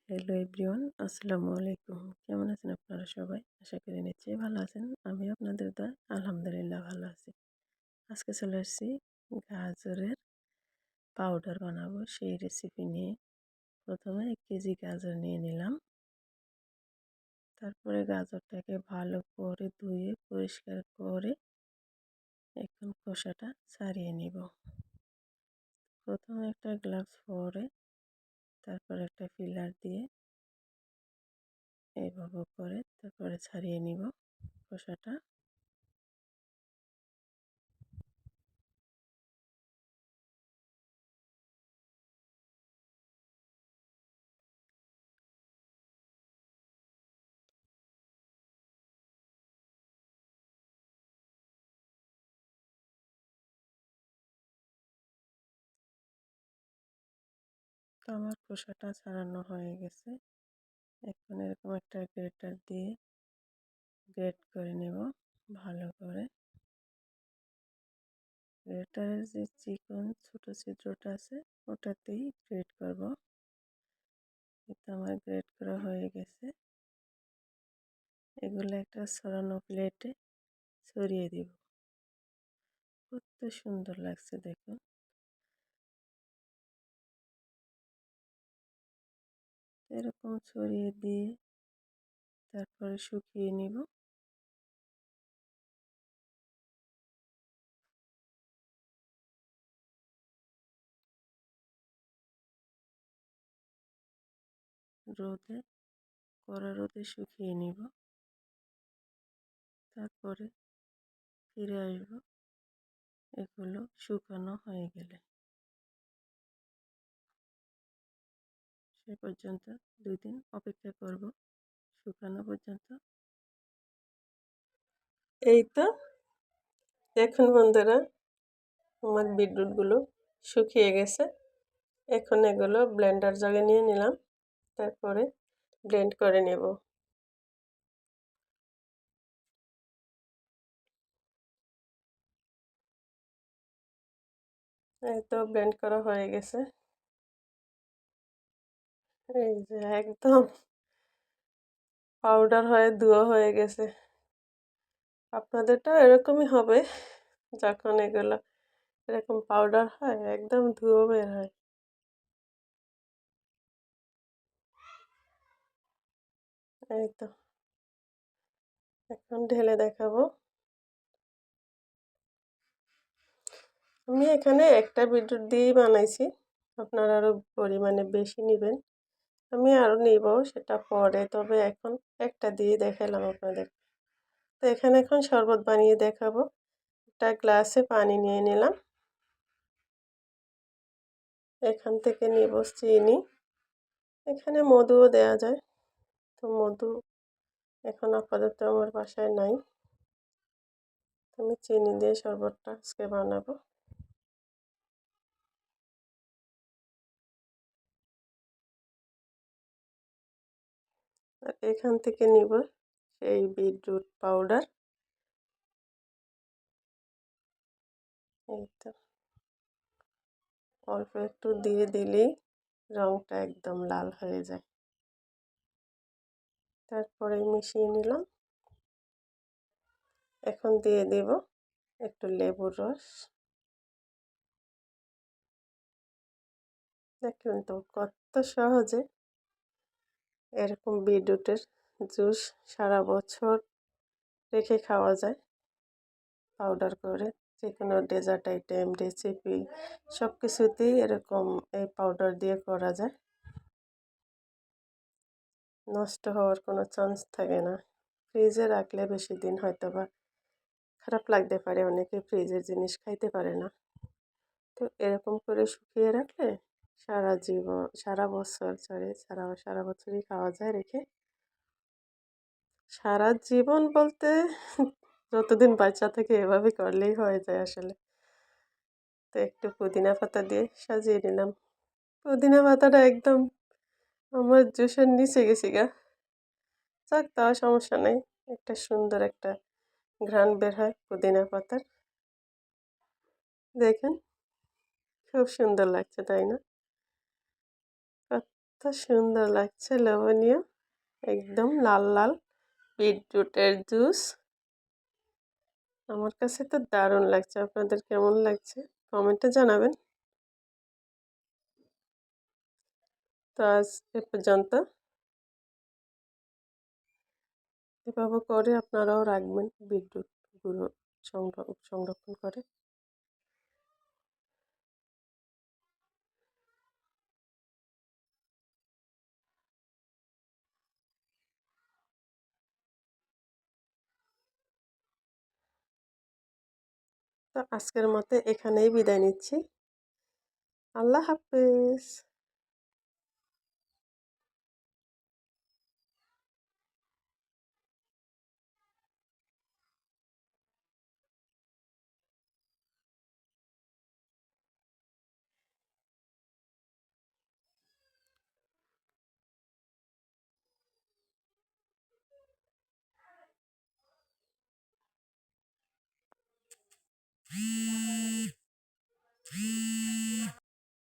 Hello everyone, আসসালামু আলাইকুম। কেমন আছেন আপনারা সবাই? আশা করি নিশ্চয়ই ভালো আছেন। আমি আপনাদের দয়ায় আলহামদুলিল্লাহ ভালো আছি। আজকে চলে আসছি গাজরের পাউডার বানাবো সেই রেসিপি নিয়ে। প্রথমে 1 কেজি গাজর নিয়ে নিলাম। তারপরে গাজরটাকে ভালো করে ধুয়ে পরিষ্কার করে এখন খোসাটা ছাড়িয়ে নিব। প্রথমে একটা গ্লাভস পরে তারপর একটা ফিলার দিয়ে এইভাবে করে তারপরে ছাড়িয়ে নিব খোসাটা। তো আমার খোসাটা ছাড়ানো হয়ে গেছে। এখন এরকম একটা গ্রেটার দিয়ে গ্রেট করে নেব ভালো করে। গ্রেটারের যে চিকন ছোট ছিদ্রটা আছে ওটাতেই গ্রেট করব। এটা আমার গ্রেট করা হয়ে গেছে। এগুলো একটা ছড়ানো প্লেটে ছড়িয়ে দিব। কত সুন্দর লাগছে দেখুন। এরকম ছড়িয়ে দিয়ে তারপরে শুকিয়ে নিব। রোদে কড়া রোদে শুকিয়ে নিব। তারপরে ফিরে আসব এগুলো শুকানো হয়ে গেলে। সে পর্যন্ত 2 দিন অপেক্ষা করব শুকানো পর্যন্ত। এই তো দেখুন বন্ধুরা, আমার বিটরুটগুলো শুকিয়ে গেছে। এখন এগুলো ব্লেন্ডার জাগে নিয়ে নিলাম, তারপরে ব্লেন্ড করে নেব। এই তো ব্লেন্ড করা হয়ে গেছে। এই যে একদম পাউডার হয়ে ধুয়ো হয়ে গেছে। আপনাদেরটা এরকমই হবে, যখন এগুলো এরকম পাউডার হয় একদম ধুয়ো বের হয়। এই তো এখন ঢেলে দেখাবো। আমি এখানে একটা বিটরুট দিয়েই বানাইছি, আপনারা আরও পরিমাণে বেশি নেবেন। আমি আরও নিব, সেটা পরে, তবে এখন একটা দিয়ে দেখালাম আপনাদের। তো এখানে এখন শরবত বানিয়ে দেখাবো। একটা গ্লাসে পানি নিয়ে নিলাম, এখান থেকে নিব চিনি। এখানে মধুও দেওয়া যায়, তো মধু এখন আপাতত আমার বাসায় নাই। আমি চিনি দিয়ে শরবতটা আজকে বানাবো। আর এখান থেকে নিব সেই বিটরুট পাউডার। এই তো অল্প একটু দিয়ে দিলেই রঙটা একদম লাল হয়ে যায়। তারপরে মিশিয়ে নিলাম। এখন দিয়ে দেব একটু লেবুর রস। দেখলেন তো কত সহজে এরকম বিটরুটের জুস সারা বছর রেখে খাওয়া যায় পাউডার করে। যে কোনো ডেজার্ট আইটেম, রেসিপি সব কিছুতেই এরকম এই পাউডার দিয়ে করা যায়। নষ্ট হওয়ার কোনো চান্স থাকে না। ফ্রিজে রাখলে বেশি দিন হয়তো বা খারাপ লাগতে পারে, অনেকে ফ্রিজের জিনিস খাইতে পারে না। তো এরকম করে শুকিয়ে রাখলে সারা জীবন, সারা বছর, সারা বছরই খাওয়া যায় রেখে। সারা জীবন বলতে যতদিন বাচ্চা থেকে এভাবে করলেই হয়ে যায় আসলে। তো একটু পুদিনা পাতা দিয়ে সাজিয়ে নিলাম। পুদিনা পাতাটা একদম আমার জুসের নিচে গেছে গা। যাক, তাও সমস্যা নেই, একটা সুন্দর একটা ঘ্রাণ বের হয় পুদিনা পাতার। দেখেন খুব সুন্দর লাগছে, তাই না? সুন্দর লাগছে, লোভনীয়, একদম লাল লাল বিটরুটের জুস। আমার কাছে তো দারুণ লাগছে, আপনাদের কেমন লাগছে কমেন্টে জানাবেন। তো আজ এ পর্যন্ত। এভাবে করে আপনারাও রাখবেন বিটরুট গুঁড়ো সংরক্ষণ করে। তো আজকের মতো এখানেই বিদায় নিচ্ছি। আল্লাহ হাফেজ।